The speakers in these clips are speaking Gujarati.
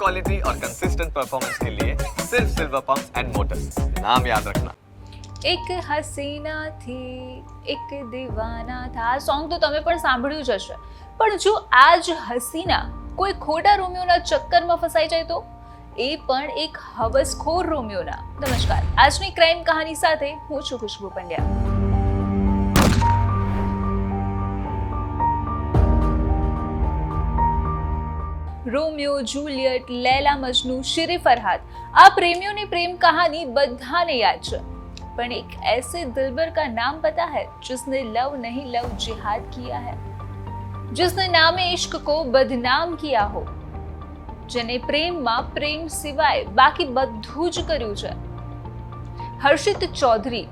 क्वालिटी और कंसिस्टेंट परफॉर्मेंस के लिए सिर्फ सिल्वर पंप्स एंड मोटर्स, नाम याद रखना। એક હસીના થી એક દીવાના થા. આ સોંગ તો તમે પણ સાંભળ્યું જ હશે. પણ જો આ જ હસીના કોઈ ખોટા રોમિયોના ચક્કરમાં ફસાઈ જાય તો, એ પણ એક હવસખોર રોમિયોના. નમસ્કાર, આજની ક્રાઇમ કહાની સાથે હું છું ખુશ્બુ Pandya. Romeo, Juliet, Laila Majnu, શિરે Farhad, આ પ્રેમિयों प्रेम कहानी बधाने याद है. पर एक ऐसे दिलबर का नाम पता है जिसने लव नहीं लव जिहाद किया है, जिसने नामे इश्क को बदनाम किया हो, જેને પ્રેમમાં પ્રેમ સિવાય બાકી બધું જ કર્યું છે. હર્ષિત ચૌધરી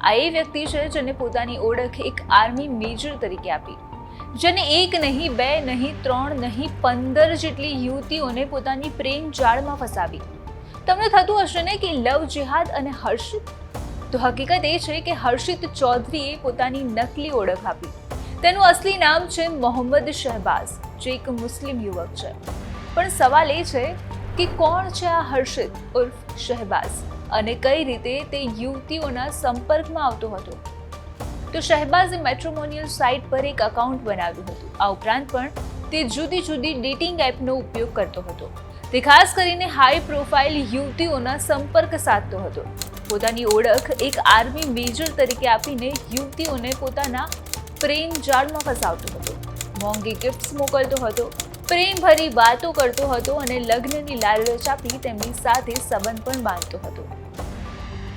આ એ વ્યક્તિ છે જેને પોતાની ઓળખ એક આર્મી મેજર તરીકે આપી, જેને એક નહીં, બે નહીં, 3 નહીં, 15 જેટલી યુવતીઓને પોતાની પ્રેમ જાળમાં ફસાવી. તમને થતું હશે ને કે લવ જિહાદ અને હર્ષિત? તો હકીકત એ છે કે હર્ષિત ચૌધરીએ પોતાની નકલી ઓળખ આપી. તેનું અસલી નામ છે મોહમ્મદ શહબાઝ, જે એક મુસ્લિમ યુવક છે. પણ સવાલ એ છે કે કોણ છે આ હર્ષિત ઉર્ફ શહબાઝ અને કઈ રીતે તે યુવતીઓના સંપર્કમાં આવતો હતો? તો શહેબાઝે મેટ્રોમોનિયલ સાઇટ પર એક અકાઉન્ટ બનાવ્યું હતું. આ ઉપરાંત પણ તે જુદી જુદી ડેટિંગ એપનો ઉપયોગ કરતો હતો. તે ખાસ કરીને હાઈ પ્રોફાઇલ યુવતીઓના સંપર્ક સાધતો હતો. પોતાની ઓળખ એક આર્મી મેજર તરીકે આપીને યુવતીઓને પોતાના પ્રેમ જાળમાં ફસાવતો હતો. મોંઘી ગિફ્ટ્સ મોકલતો હતો, પ્રેમભરી વાતો કરતો હતો અને લગ્નની લાલચ આપી તેમની સાથે સંબંધ પણ બાંધતો હતો.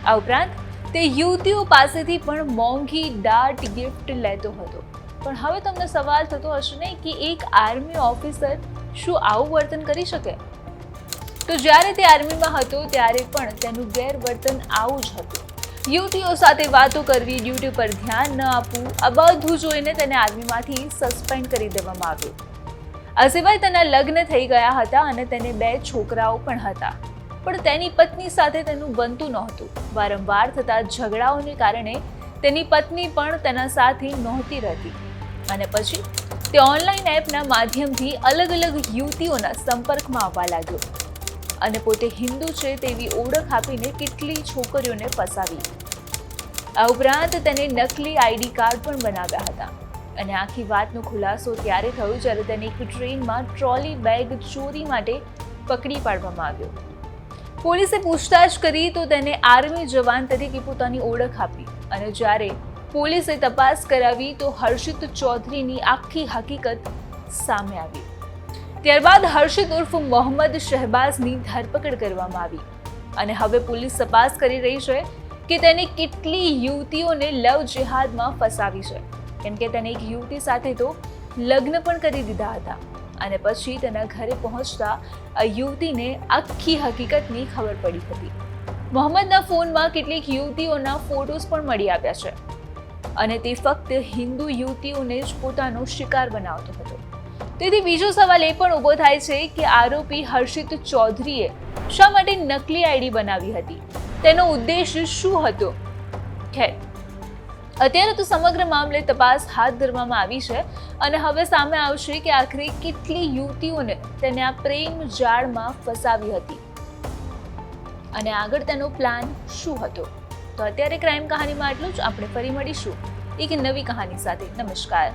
આ ઉપરાંત તે યુવતીઓ પાસેથી પણ મોંઘી ડાર્ટ ગિફ્ટ લેતો હતો. પણ હવે તમને સવાલ થતો હશે ને કે એક આર્મી ઓફિસર શું આવું વર્તન કરી શકે? તો જ્યારે તે આર્મીમાં હતો ત્યારે પણ તેનું ગેરવર્તન આવું જ હતું. યુવતીઓ સાથે વાતો કરવી, ડ્યુટી પર ધ્યાન ન આપવું, આ બધું જોઈને તેને આર્મીમાંથી સસ્પેન્ડ કરી દેવામાં આવ્યો. આ સિવાય તેના લગ્ન થઈ ગયા હતા અને તેને 2 છોકરાઓ પણ હતા. પણ તેની પત્ની સાથે તેનું બનતું નહોતું. વારંવાર થતા ઝઘડાઓને કારણે તેની પત્ની પણ તેના સાથે નહોતી રહેતી અને પછી તે ઓનલાઈન એપના માધ્યમથી અલગ અલગ યુવતીઓના સંપર્કમાં આવવા લાગ્યો અને પોતે હિન્દુ છે તેવી ઓળખ આપીને કેટલી છોકરીઓને ફસાવી. આ ઉપરાંત તેને નકલી આઈડી કાર્ડ પણ બનાવ્યા હતા. અને આખી વાતનો ખુલાસો ત્યારે થયો જ્યારે તેને એક ટ્રેનમાં ટ્રોલી બેગ ચોરી માટે પકડી પાડવામાં આવ્યો. પોલીસે પૂછતાછ કરી તો તેને આર્મી જવાન તરીકે પોતાની ઓળખ આપી અને જ્યારે પોલીસે તપાસ કરાવી તો હર્ષિત ચૌધરીની આખી હકીકત સામે આવી. ત્યારબાદ હર્ષિત ઉર્ફ મોહમ્મદ શહબાઝની ધરપકડ કરવામાં આવી અને હવે પોલીસ તપાસ કરી રહી છે કે તેને કેટલી યુવતીઓને લવ જિહાદમાં ફસાવી છે, કેમ કે તેને એક યુવતી સાથે તો લગ્ન પણ કરી દીધા હતા અને પછી તેના ઘરે પહોંચતા આ યુવતીને આખી હકીકતની ખબર પડી હતી. મોહમ્મદના ફોનમાં કેટલીક યુવતીઓના ફોટોસ પણ મળી આવ્યા છે અને તે ફક્ત હિન્દુ યુવતીઓને જ પોતાનો શિકાર બનાવતો હતો. તેથી બીજો સવાલ એ પણ ઊભો થાય છે કે આરોપી હર્ષિત ચૌધરીએ શા માટે નકલી આઈડી બનાવી હતી? તેનો ઉદ્દેશ શું હતો? ખેર, અત્યારે તો સમગ્ર મામલે તપાસ હાથ ધરવામાં આવી છે અને હવે સામે આવશે કે આખરે કેટલી યુવતીઓને તેને આ પ્રેમ જાળમાં ફસાવી હતી અને આગળ તેનો પ્લાન શું હતો. તો અત્યારે ક્રાઇમ કહાનીમાં આટલું જ. આપણે ફરી મળીશું એક નવી કહાની સાથે. નમસ્કાર.